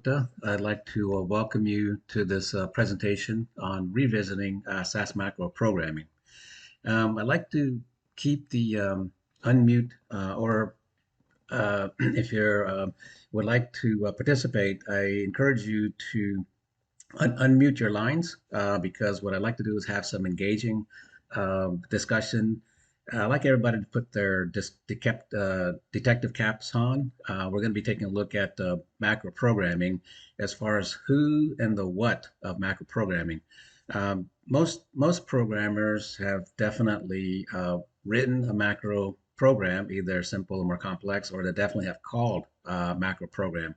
I'd like to welcome you to this presentation on revisiting SAS macro programming. I'd like to keep the unmute or if you would like to participate, I encourage you to unmute your lines because what I'd like to do is have some engaging discussion. I'd like everybody to put their detective caps on. We're going to be taking a look at macro programming as far as who and the what of macro programming. Most programmers have definitely written a macro program, either simple or more complex, or they definitely have called macro program.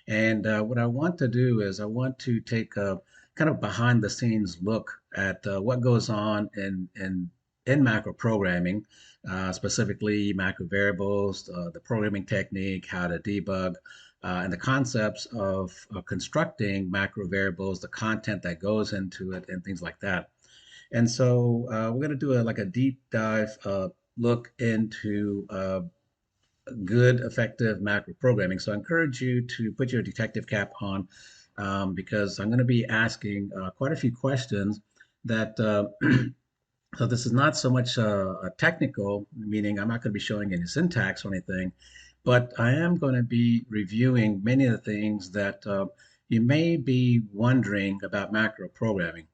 And what I want to do is I want to take a kind of behind the scenes look at what goes on in macro programming, specifically macro variables, the programming technique, how to debug, and the concepts of constructing macro variables, the content that goes into it, and things like that. And so we're going to do like a deep dive look into good, effective macro programming. So I encourage you to put your detective cap on because I'm going to be asking quite a few questions that. So this is not so much a technical, meaning I'm not going to be showing any syntax or anything, but I am going to be reviewing many of the things that you may be wondering about macro programming.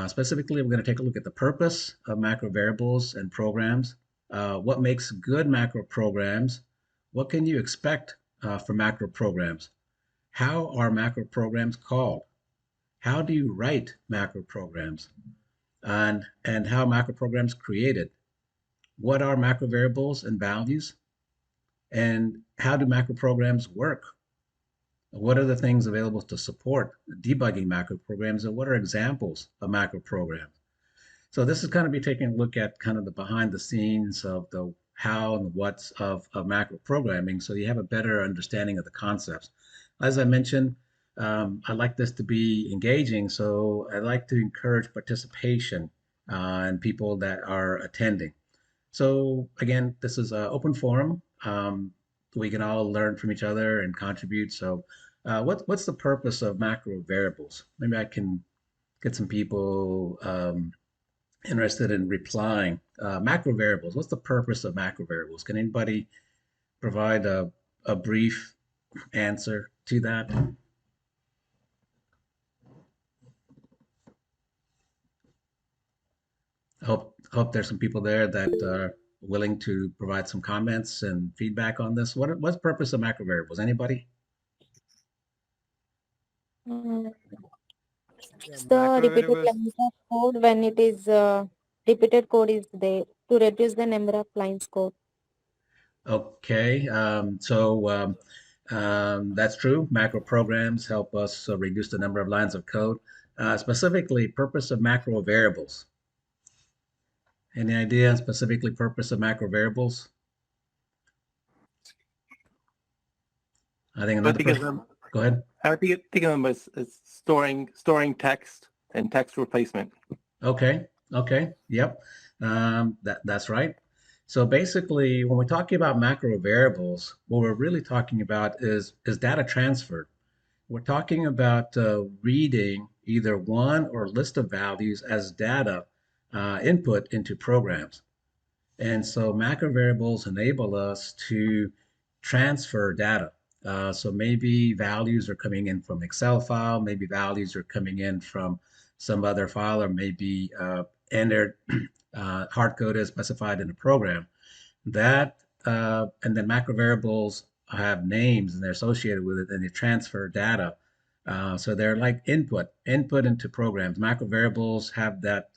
Specifically, we're going to take a look at the purpose of macro variables and programs, what makes good macro programs, what can you expect from macro programs, how are macro programs called, how do you write macro programs, and how macro programs created, what are macro variables and values, and how do macro programs work, what are the things available to support debugging macro programs, and what are examples of macro programs. So this is kind of be taking a look at kind of the behind the scenes of the how and the what's of macro programming so you have a better understanding of the concepts. As I mentioned, I like this to be engaging, so I like to encourage participation and people that are attending. So again, this is an open forum. We can all learn from each other and contribute. So what's the purpose of macro variables? Maybe I can get some people interested in replying. Macro variables. What's the purpose of macro variables? Can anybody provide a brief answer to that? Hope there's some people there that are willing to provide some comments and feedback on this. What's the purpose of macro variables? Anybody? Mm, Yeah, It's the macro repeated variables. lines of code when it is repeated code is there to reduce the number of lines code. Okay, that's true. Macro programs help us reduce the number of lines of code. Specifically, purpose of macro variables. Any idea specifically purpose of macro variables? I think I another think of person. them. Go ahead. I would think of them as storing text and text replacement. Okay. Okay. Yep. That's right. So basically, when we're talking about macro variables, what we're really talking about is data transfer. We're talking about reading either one or list of values as data input into programs. And so macro variables enable us to transfer data. So maybe values are coming in from Excel file, maybe values are coming in from some other file, or maybe entered hard coded specified in a program. That and then macro variables have names and they're associated with it, and they transfer data. So they're like input into programs. Macro variables have that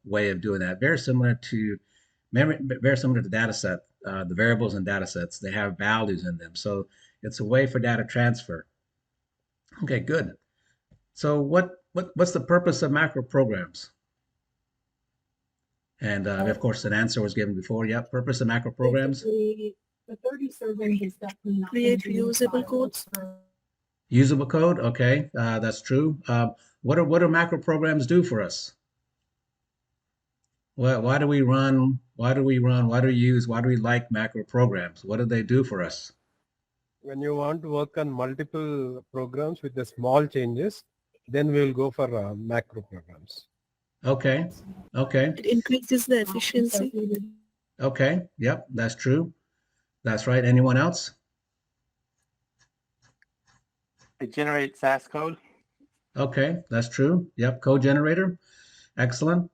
way of doing that. Very similar to data set, the variables in data sets, they have values in them. So it's a way for data transfer. Okay, good. So what's the purpose of macro programs? And of course, an answer was given before. Yep, purpose of macro programs. Create reusable codes. Usable code. Okay, that's true. What do macro programs do for us? Why do we run? Why do we run? Why do we use? Why do we like macro programs? What do they do for us? when you want to work on multiple programs with the small changes, then we will go for macro programs. Okay. Okay. It increases the efficiency. Okay. Yep. That's true. That's right. Anyone else? It generates SAS code. Okay. That's true. Yep. Code generator. Excellent.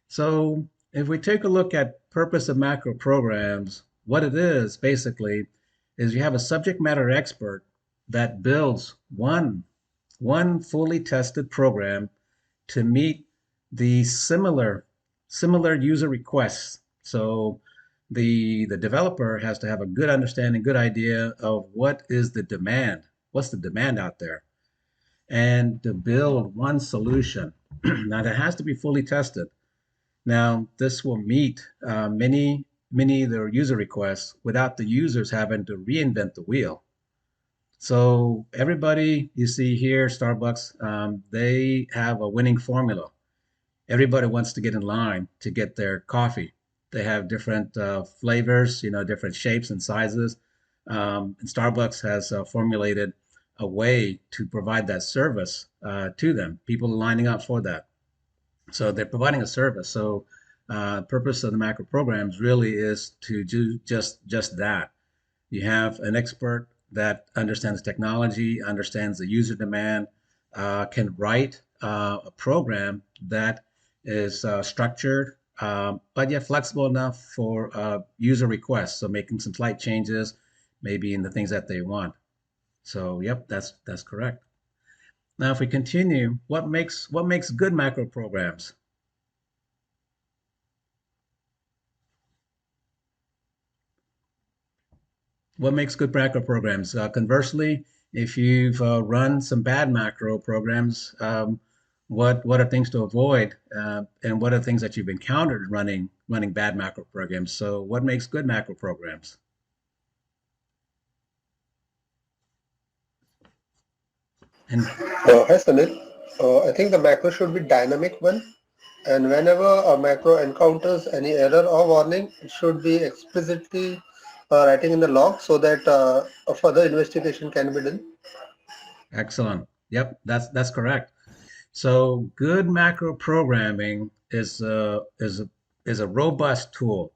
So if we take a look at purpose of macro programs, what it is basically is you have a subject matter expert that builds one fully tested program to meet the similar user requests. So the developer has to have a good understanding, good idea of what is the demand, what's the demand out there, and to build one solution. Now that has to be fully tested. Now this will meet many of their user requests without the users having to reinvent the wheel. So everybody you see here, Starbucks, they have a winning formula. Everybody wants to get in line to get their coffee. They have different flavors, different shapes and sizes. And Starbucks has formulated a way to provide that service to them. People are lining up for that. So they're providing a service. So purpose of the macro programs really is to do just that. You have an expert that understands technology, understands the user demand, can write a program that is structured, but yet flexible enough for user requests. So making some slight changes, maybe in the things that they want. So yep, that's correct. Now, if we continue, what makes good macro programs? What makes good macro programs? Conversely, if you've run some bad macro programs, what are things to avoid, and what are things that you've encountered running bad macro programs? So, what makes good macro programs? And Hi Sunil. I think the macro should be dynamic one, and whenever a macro encounters any error or warning, it should be explicitly writing in the log so that a further investigation can be done. excellent. Yep, that's correct. So, good macro programming is a robust tool.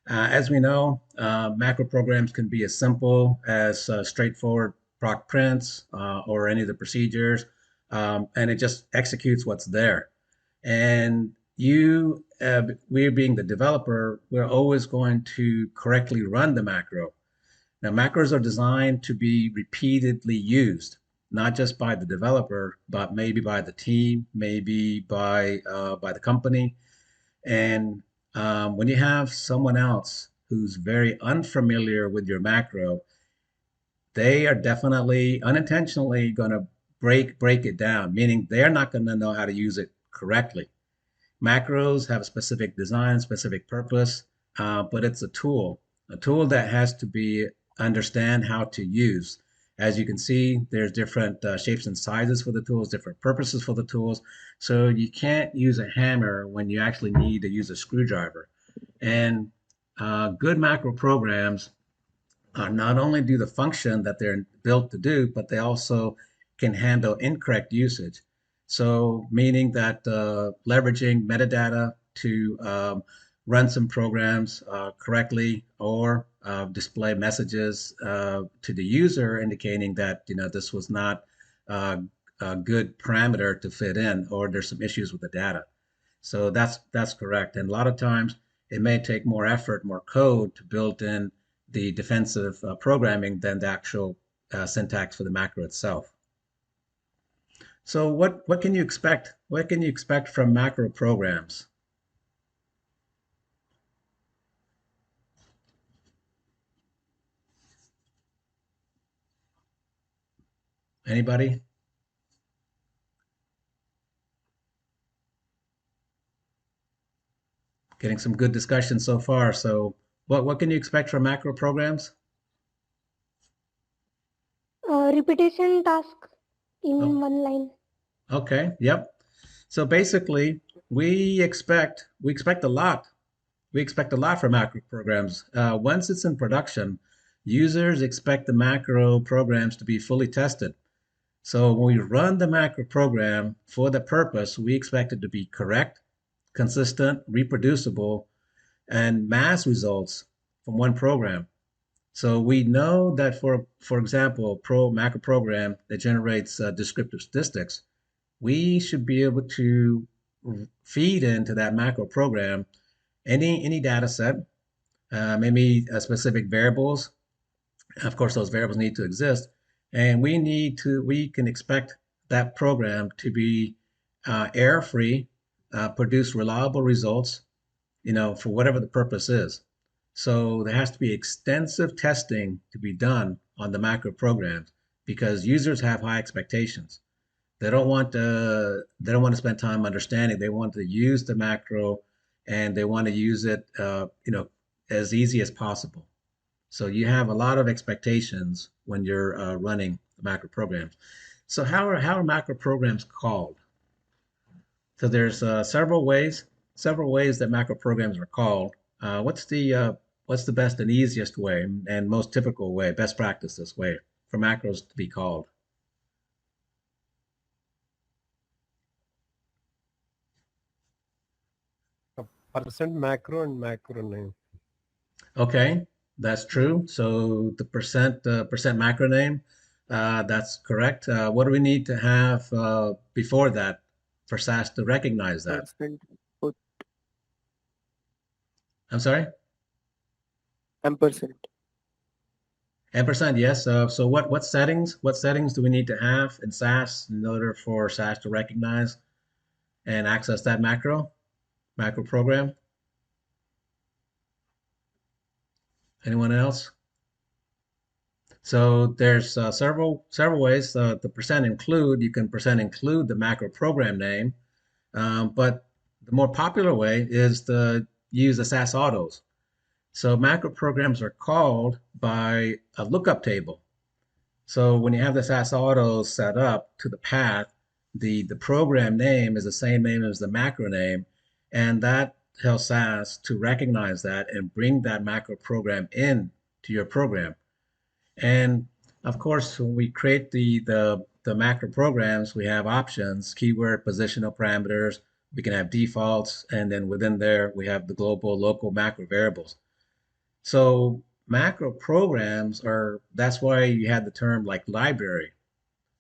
As we know, macro programs can be as simple as straightforward proc prints or any of the procedures, and it just executes what's there. And we being the developer, we're always going to correctly run the macro. Now, macros are designed to be repeatedly used, not just by the developer, but maybe by the team, maybe by the company. And when you have someone else who's very unfamiliar with your macro, they are definitely unintentionally going to break it down, meaning they're not going to know how to use it correctly. Macros have a specific design, specific purpose, but it's a tool that has to be understand how to use. As you can see, there's different shapes and sizes for the tools, different purposes for the tools. So you can't use a hammer when you actually need to use a screwdriver. And good macro programs not only do the function that they're built to do, but they also can handle incorrect usage. So, meaning that leveraging metadata to run some programs correctly or display messages to the user indicating that this was not a good parameter to fit in, or there's some issues with the data. So that's correct. And a lot of times it may take more effort, more code to build in the defensive programming than the actual syntax for the macro itself. So what can you expect? What can you expect from macro programs? Anybody? Getting some good discussion so far. So what can you expect from macro programs? Repetition task in Oh, one line. okay. Yep. So basically, we expect a lot. We expect a lot from macro programs. Once it's in production, Users expect the macro programs to be fully tested. So when we run the macro program for the purpose, we expect it to be correct, consistent, reproducible, and mass results from one program. So we know that for example, a macro program that generates descriptive statistics, we should be able to feed into that macro program any data set, maybe specific variables. Of course, those variables need to exist, and we can expect that program to be error-free, produce reliable results, for whatever the purpose is. So there has to be extensive testing to be done on the macro programs because users have high expectations. They don't want to spend time understanding. They want to use the macro, and they want to use it, as easy as possible. So you have a lot of expectations when you're running the macro programs. So how are macro programs called? So there's several ways that macro programs are called. What's the best and easiest way and most typical way, best practices way for macros to be called? Percent macro and macro name. Okay, that's true. So the percent macro name, that's correct. What do we need to have before that for SAS to recognize that? Percent put I'm sorry? ampersand. Ampersand, yes. So what settings do we need to have in SAS in order for SAS to recognize and access that macro program? Anyone else? So there's several ways. The percent include, you can percent include the macro program name, but the more popular way is to use the SAS autos. So macro programs are called by a lookup table. So when you have the SAS autos set up to the path, the program name is the same name as the macro name, and that tells SAS to recognize that and bring that macro program in to your program. And of course, when we create the macro programs, we have options, keyword, positional parameters. We can have defaults, and then within there, we have the global, local, macro variables. So macro programs that's why you had the term like library.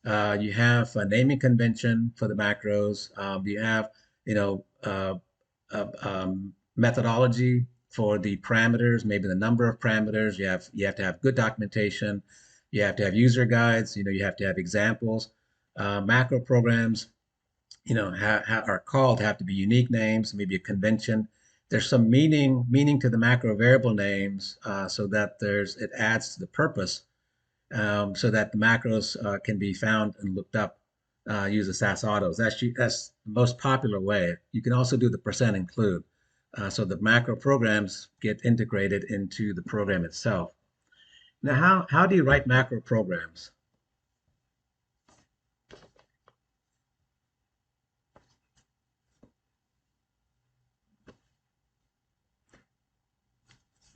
You have a naming convention for the macros. You have, methodology for the parameters, maybe the number of parameters. You have to have good documentation. You have to have user guides. You have to have examples. Macro programs, are called have to be unique names, maybe a convention. There's some meaning to the macro variable names, so that it adds to the purpose, so that the macros can be found and looked up. Use the SAS autos. That's the most popular way. You can also do the percent include, so the macro programs get integrated into the program itself. Now, how do you write macro programs?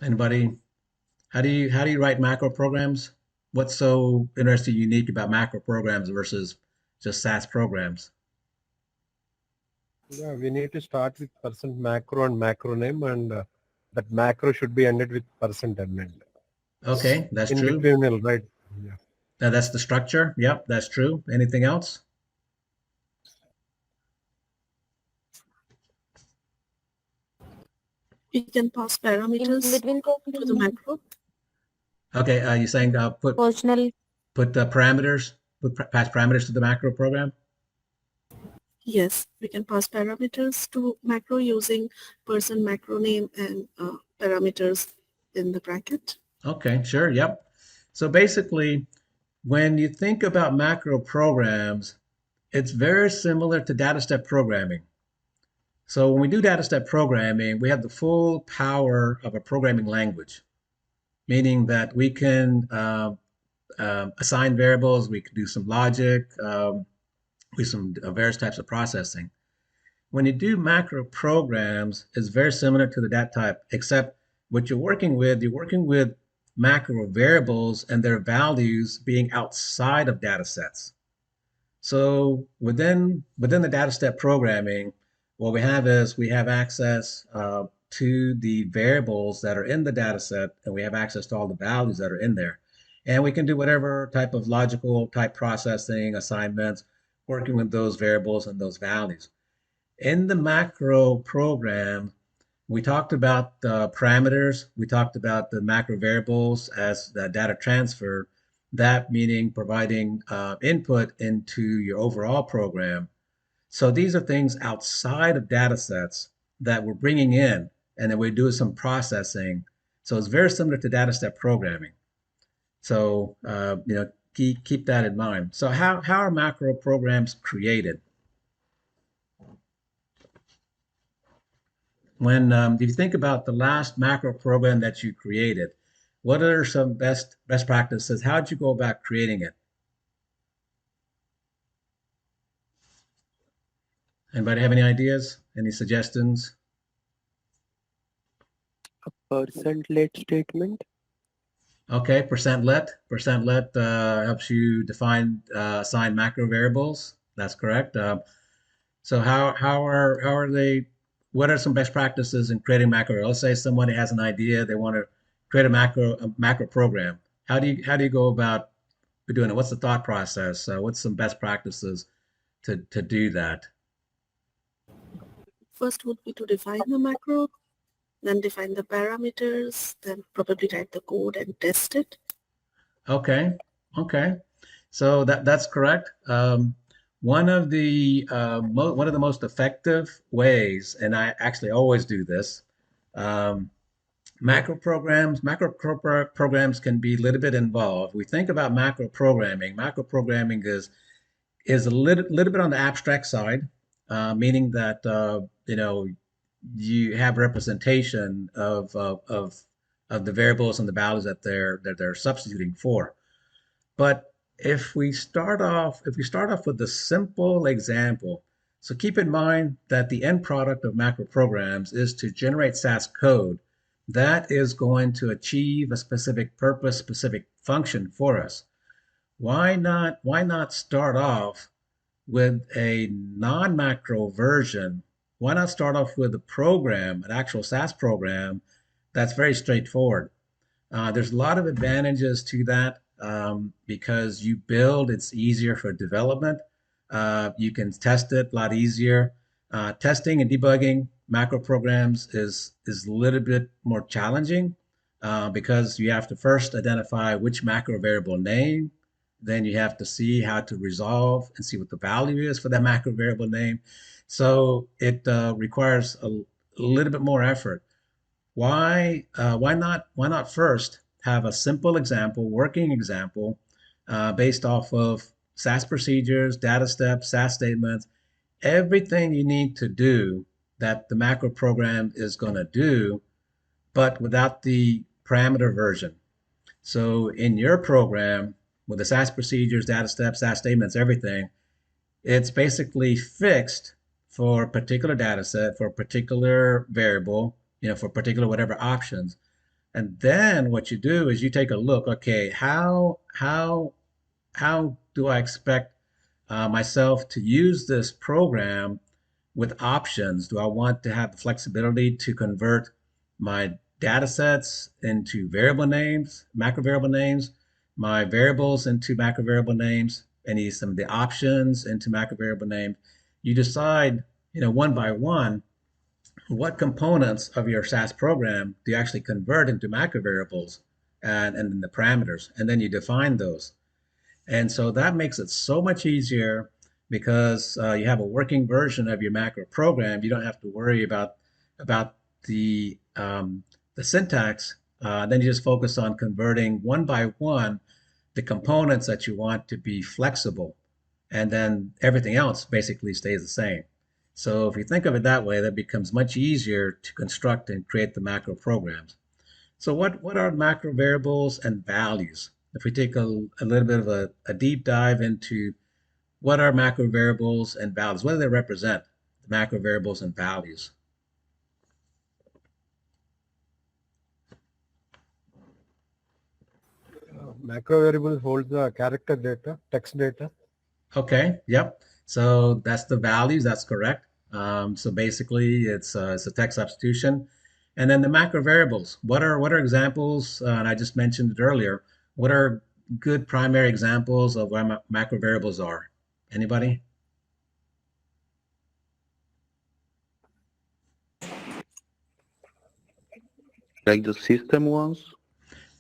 Anybody? How do you write macro programs? What's so interesting, unique about macro programs versus just SAS programs? Yeah, we need to start with percent macro and macro name, and that macro should be ended with percent ended. Okay, that's In true. between, we'll write. Yeah. Now that's the structure. Yep, that's true. Anything else? We can pass In parameters between to the macro. Okay, you're saying put personal. parameters, pass parameters to the macro program. Yes, we can pass parameters to macro using person macro name and parameters in the bracket. Okay, sure. Yep. So basically, when you think about macro programs, it's very similar to data step programming. So when we do data step programming, we have the full power of a programming language, meaning that we can assign variables, we can do some logic, with some various types of processing. When you do macro programs, it's very similar to the dat type, except what you're working with macro variables and their values being outside of data sets. So within the data set programming, what we have is we have access to the variables that are in the data set, and we have access to all the values that are in there. And we can do whatever type of logical type processing, assignments, working with those variables and those values. In the macro program, we talked about the parameters. We talked about the macro variables as the data transfer, that meaning providing input into your overall program. So these are things outside of data sets that we're bringing in, and then we're doing some processing. So it's very similar to data set programming. So, keep that in mind. So how are macro programs created? When if you think about the last macro program that you created, what are some best practices? How did you go about creating it? Anybody have any ideas? Any suggestions? Percent let statement. Okay, percent let. Percent let helps you define assign macro variables. That's correct. So how are they? What are some best practices in creating macro? Let's say somebody has an idea, they want to create a macro program. How do you go about doing it? What's the thought process? What's some best practices to do that? First would be to define the macro, then define the parameters, then probably write the code and test it. Okay, okay. So that's correct. One of the most effective ways, and I actually always do this. Um, macro programs can be a little bit involved. We think about macro programming. Macro programming is a little bit on the abstract side, meaning that you have representation of the variables and the values that they're substituting for. But if we start off with a simple example, so keep in mind that the end product of macro programs is to generate SAS code that is going to achieve a specific purpose, specific function for us. Why not start off with a non-macro version? Why not start off with a program, an actual SAS program that's very straightforward? There's a lot of advantages to that because you build, it's easier for development. You can test it a lot easier. Testing and debugging macro programs is a little bit more challenging because you have to first identify which macro variable name. Then you have to see how to resolve and see what the value is for that macro variable name. So it requires a little bit more effort. Why not first have a simple example, working example, based off of SAS procedures, data steps, SAS statements, everything you need to do that the macro program is going to do, but without the parameter version. So in your program, with the SAS procedures, data steps, SAS statements, everything, it's basically fixed for a particular data set, for a particular variable, for particular whatever options. And then what you do is you take a look, okay, how do I expect myself to use this program with options? Do I want to have the flexibility to convert my data sets into variable names, macro variable names, my variables into macro variable names, some of the options into macro variable names? You decide, one by one, what components of your SAS program do you actually convert into macro variables and then the parameters, and then you define those. And so that makes it so much easier because you have a working version of your macro program. You don't have to worry about the syntax. Then you just focus on converting one by one the components that you want to be flexible, and then everything else basically stays the same. So if you think of it that way, that becomes much easier to construct and create the macro programs. So what are macro variables and values? If we take a little bit of a deep dive into what are macro variables and values, what do they represent, the macro variables and values? Macro variable holds the character data, text data. Okay, yep. So that's the values, that's correct. So basically it's a text substitution. And then the macro variables. What are examples? And I just mentioned it earlier. What are good primary examples of what macro variables are? Anybody? Like the system ones?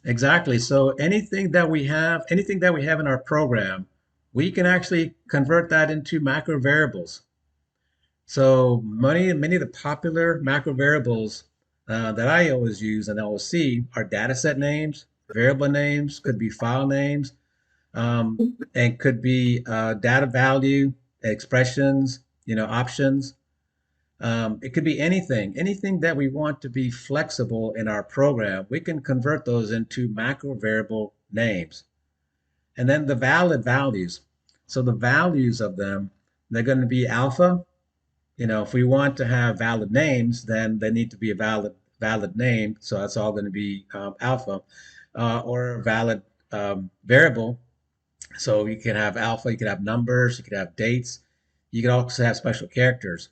Exactly. So anything that we have in our program, we can actually convert that into macro variables. So many of the popular macro variables that I always use and always see are data set names, variable names, could be file names, and could be data value, expressions, options. It could be anything that we want to be flexible in our program. We can convert those into macro variable names. And then the valid values. So the values of them, they're going to be alpha. If we want to have valid names, then they need to be a valid name. So that's all going to be alpha, or a valid variable. So you can have alpha, you can have numbers, you can have dates, you can also have special characters.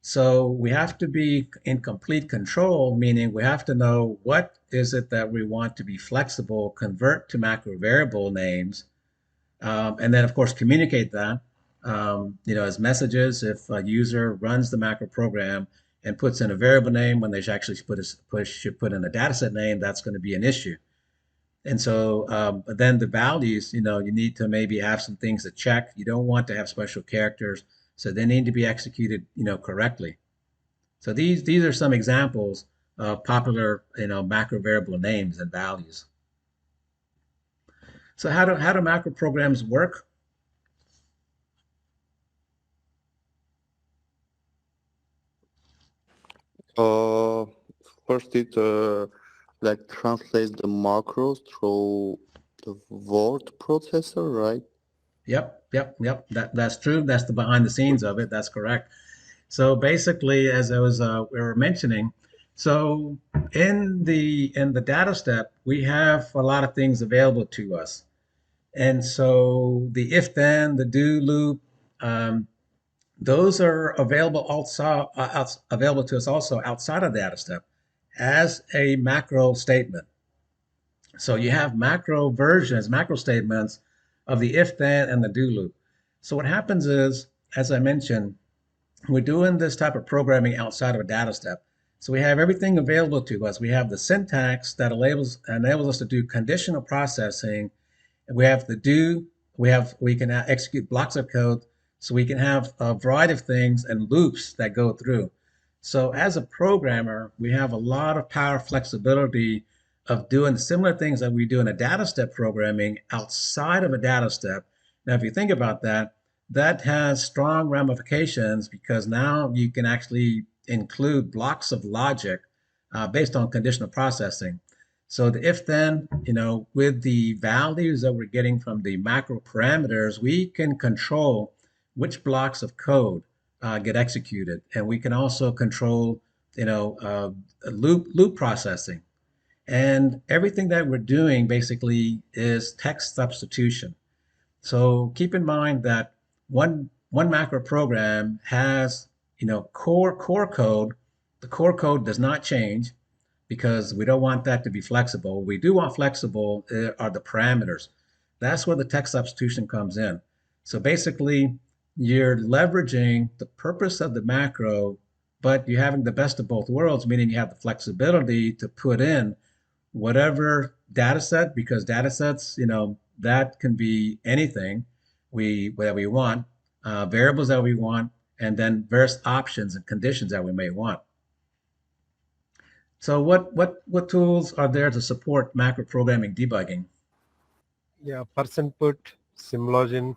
So we have to be in complete control, meaning we have to know what is it that we want to be flexible, convert to macro variable names, and then of course communicate that, as messages. If a user runs the macro program and puts in a variable name when they should actually should put in a dataset name, that's going to be an issue. And so, but then the values, you need to maybe have some things to check. You don't want to have special characters, so they need to be executed, correctly. So these are some examples of popular, macro variable names and values. So how do macro programs work? Uh, First it like translates the macros through the word processor, right? Yep. That's true. That's the behind the scenes of it. That's correct. So basically, as I was we were mentioning, so in the data step, we have a lot of things available to us, and so the if then, the do loop, um, those are available also available to us also outside of data step as a macro statement. So you have macro versions, macro statements of the if then and the do loop. So what happens is, as I mentioned, we're doing this type of programming outside of a data step. So we have everything available to us. We have the syntax that enables us to do conditional processing. We have the do, we can execute blocks of code, so we can have a variety of things and loops that go through. So as a programmer, we have a lot of power flexibility of doing similar things that we do in a data step programming outside of a data step. Now, if you think about that, that has strong ramifications because now you can actually include blocks of logic based on conditional processing. So the if then, with the values that we're getting from the macro parameters, we can control which blocks of code get executed, and we can also control, loop processing. And everything that we're doing basically is text substitution. So keep in mind that one macro program has, core code. The core code does not change because we don't want that to be flexible. What we do want flexible are the parameters. That's where the text substitution comes in. So basically, you're leveraging the purpose of the macro, but you're having the best of both worlds, meaning you have the flexibility to put in whatever data set, because data sets, that can be anything that we want, variables that we want, and then various options and conditions that we may want. So what tools are there to support macro programming debugging? Yeah, %put, symlogin,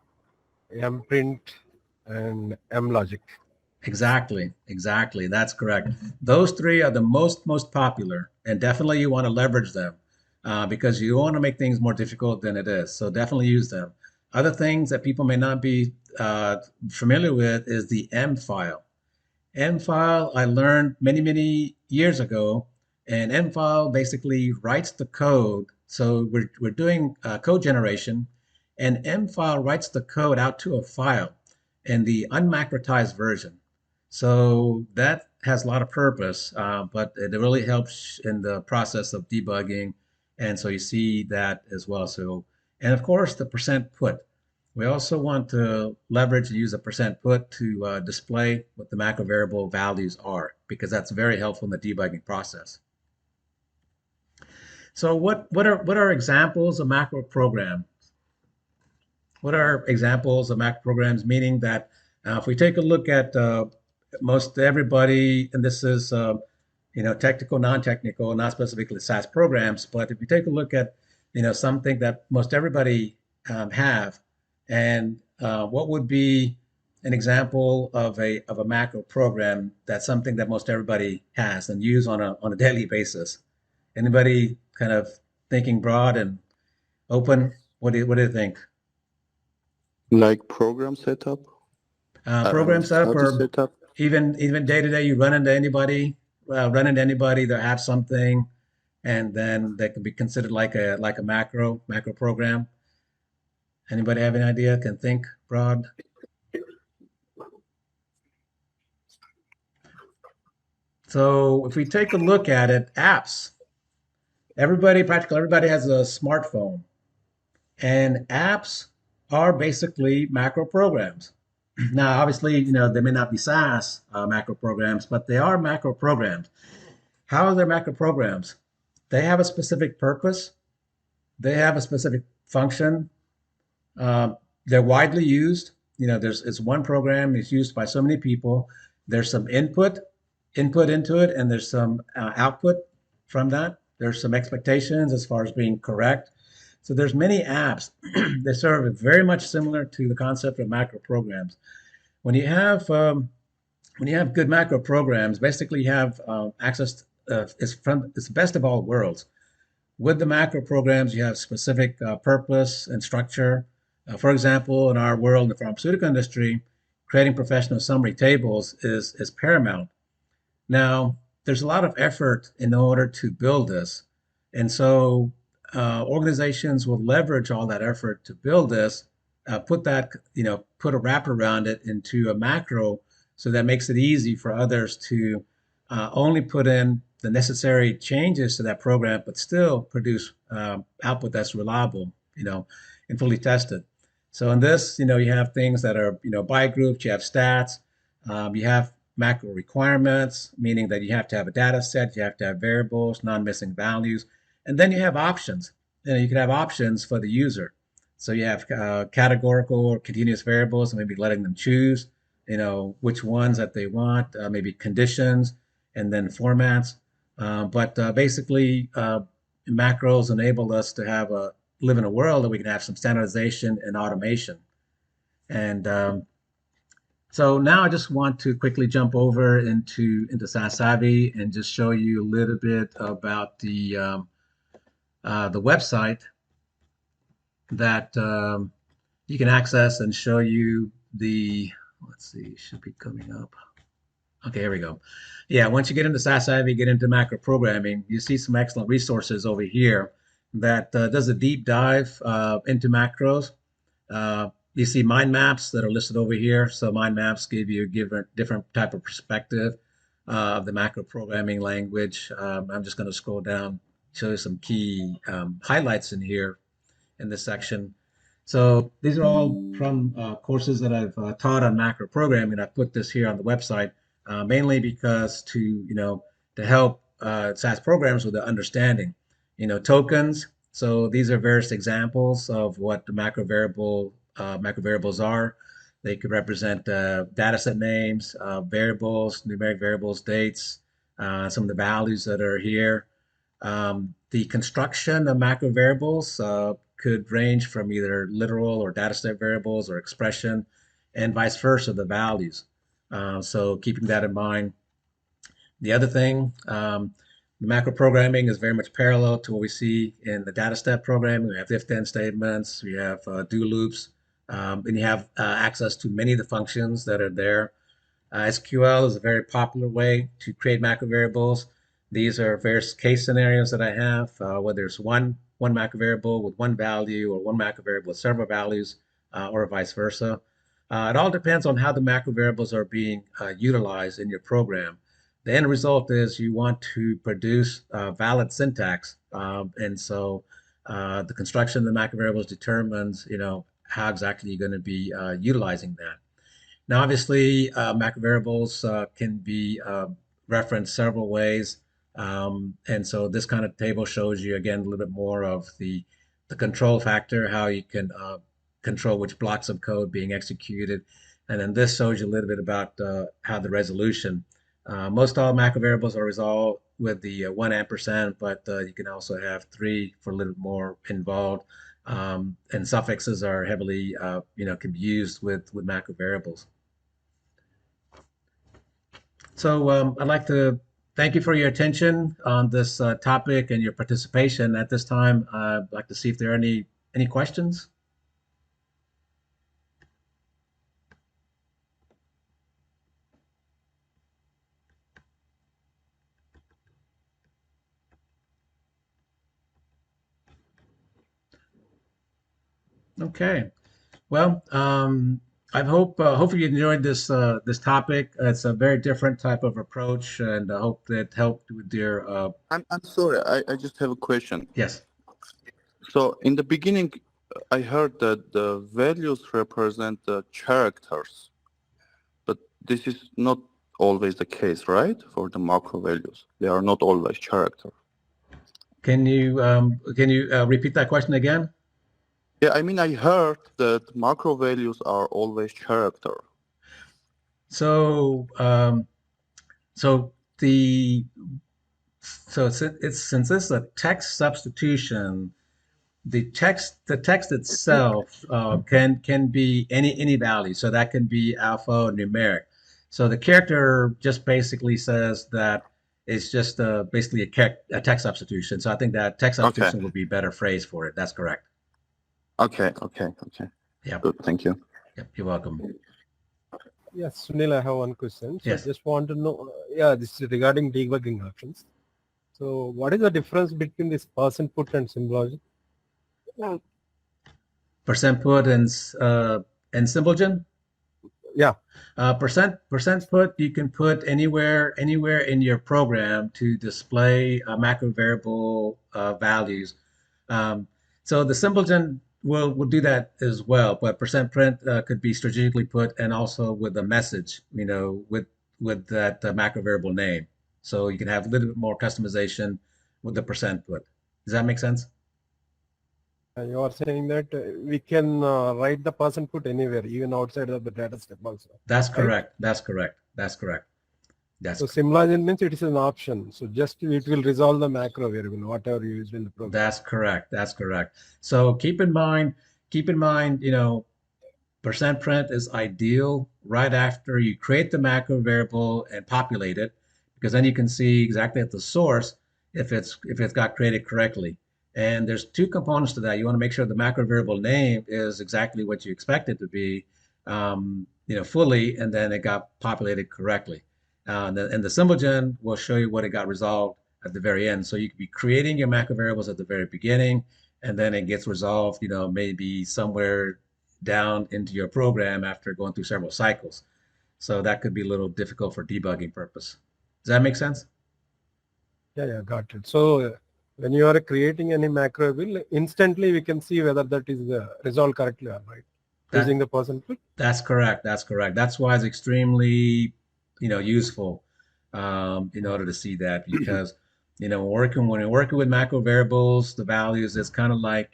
mprint, and mlogic. Exactly. That's correct. Those three are the most popular, and definitely you want to leverage them because you want to make things more difficult than it is. So definitely use them. Other things that people may not be familiar with is the M file. M file I learned many years ago, and M file basically writes the code So we're doing code generation, and M file writes the code out to a file in the unmacrotized version. So that has a lot of purpose, but it really helps in the process of debugging. And so you see that as well. So, and of course, the percent put. We also want to leverage and use a percent put to display what the macro variable values are, because that's very helpful in the debugging process. So what are examples of macro programs? What are examples of macro programs? Meaning that if we take a look at most everybody, and this is technical, non-technical, not specifically SAS programs, but if you take a look at something that most everybody have, and what would be an example of a macro program that's something that most everybody has and use on a daily basis? Anybody kind of thinking broad and open? What do you think? Like program setup, Program setup, status or setup. even day to day, you run into anybody that have something, and then they could be considered like a macro program. Anybody have any idea? Can think broad? So if we take a look at it, apps. Practically everybody has a smartphone, and apps are basically macro programs. Now, obviously, they may not be SAS macro programs, but they are macro programs. How are they macro programs? They have a specific purpose. They have a specific function. Uh, they're widely used. It's one program. It's used by so many people. There's some input into it, and there's some output from that. There's some expectations as far as being correct. So there's many apps. They serve very much similar to the concept of macro programs. When you have good macro programs, basically you have access. It's the best of all worlds. With the macro programs, you have specific purpose and structure. For example, in our world, in the pharmaceutical industry, creating professional summary tables is paramount. Now, there's a lot of effort in order to build this. And so organizations will leverage all that effort to build this, put a wrap around it into a macro, so that makes it easy for others to only put in the necessary changes to that program, but still produce output that's reliable, and fully tested. So in this, you have things that are, by groups, you have stats, you have macro requirements, meaning that you have to have a data set, you have to have variables, non-missing values, and then you have options. You can have options for the user. So you have categorical or continuous variables, and maybe letting them choose, which ones that they want, maybe conditions, and then formats. But basically, macros enable us to live in a world that we can have some standardization and automation. And so now I just want to quickly jump over into SAS Savvy and just show you a little bit about the website that you can access and show you let's see, should be coming up. Okay, here we go. Yeah, once you get into SAS Savvy, get into macro programming, you see some excellent resources over here that does a deep dive into macros. You see mind maps that are listed over here. So mind maps give you a different type of perspective of the macro programming language. I'm just going to scroll down, show you some key highlights in here in this section. So these are all from courses that I've taught on macro programming. I put this here on the website mainly because to help SAS programs with the understanding, tokens. So these are various examples of what the macro variables are. They could represent data set names, variables, numeric variables, dates, some of the values that are here. The construction of macro variables could range from either literal or data set variables or expression, and vice versa, the values. So keeping that in mind. The other thing, the macro programming is very much parallel to what we see in the data step programming. We have if-then statements, we have do loops, and you have access to many of the functions that are there. SQL is a very popular way to create macro variables. These are various case scenarios that I have, whether it's one one macro variable with one value or one macro variable with several values, or vice versa. It all depends on how the macro variables are being utilized in your program. The end result is you want to produce valid syntax, and so the construction of the macro variables determines, how exactly you're going to be utilizing that. Now, obviously, macro variables can be referenced several ways. And so this kind of table shows you, again, a little bit more of the control factor, how you can control which blocks of code being executed. And then this shows you a little bit about how the resolution. Most all macro variables are resolved with the 1 ampersand, but you can also have 3 for a little bit more involved. And suffixes are heavily, can be used with macro variables. So I'd like to thank you for your attention on this topic and your participation. At this time, I'd like to see if there are any questions. Okay. Well, I hope hopefully you enjoyed this topic. It's a very different type of approach, and I hope that helped with your. I'm sorry, I just have a question. Yes. So in the beginning, I heard that the values represent the characters, but this is not always the case, right? For the macro values, they are not always character. Can you repeat that question again? Yeah, I mean, I heard that macro values are always character. So so the since this is a text substitution, the text itself can be any value. So that can be alpha or numeric. So the character just basically says that it's just basically a text substitution. So I think that text Okay. substitution would be a better phrase for it. That's correct. Okay. Yeah. Good, thank you. Yep. You're welcome. Yes, Sunil, I have one question. So Yes. just want to know, this is regarding debugging options. So what is the difference between this person put and symbology? Percent put and symbology. Yeah. Percent put you can put anywhere in your program to display macro variable values. So the symbology will do that as well, but percent print could be strategically put and also with a message, with that macro variable name. So you can have a little bit more customization with the percent put. Does that make sense? You are saying that we can write the person put anywhere, even outside of the data step also. That's Right? correct. That's correct. That's correct. That's So symbology means it is an option. So just it will resolve the macro variable, whatever you use in the program. That's correct. That's correct. So keep in mind, percent print is ideal right after you create the macro variable and populate it, because then you can see exactly at the source if it's got created correctly. And there's 2 components to that. You want to make sure the macro variable name is exactly what you expect it to be, fully, and then it got populated correctly. And the symbol gen will show you what it got resolved at the very end. So you could be creating your macro variables at the very beginning, and then it gets resolved, maybe somewhere down into your program after going through several cycles. So that could be a little difficult for debugging purpose. Does that make sense? Yeah, got it. So when you are creating any macro variable, instantly we can see whether that is resolved correctly or right, using the person put. That's correct. That's correct. That's why it's extremely, useful in order to see that, because when you're working with macro variables, the values, it's kind of like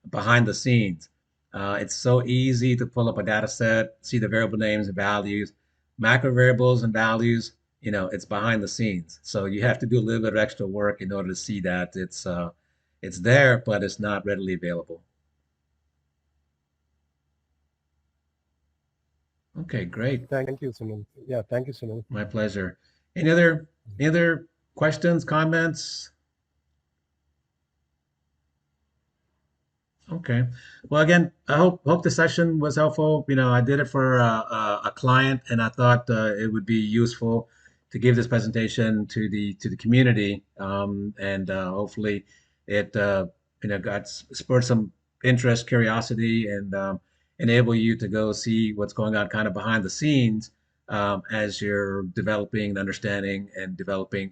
behind the scenes. It's so easy to pull up a data set, see the variable names and values, macro variables and values. It's behind the scenes. So you have to do a little bit of extra work in order to see that it's there, but it's not readily available. Okay, great. Thank you, Sunil. Yeah, thank you, Sunil. My pleasure. Any other questions, comments? Okay. Well, again, I hope the session was helpful. I did it for a client, and I thought it would be useful to give this presentation to the community, and hopefully it got spurred some interest, curiosity, and enable you to go see what's going on kind of behind the scenes as you're developing and understanding and developing,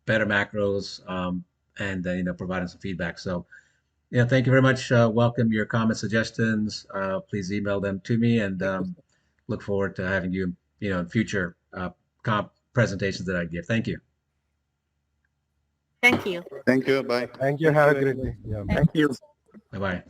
better macros and providing some feedback. So, thank you very much. Welcome your comments, suggestions. Please email them to me, and look forward to having you, in future presentations that I give. Thank you. Thank you. Thank you. Bye. Thank you. Have a great day. Yeah. Thank you. Bye bye.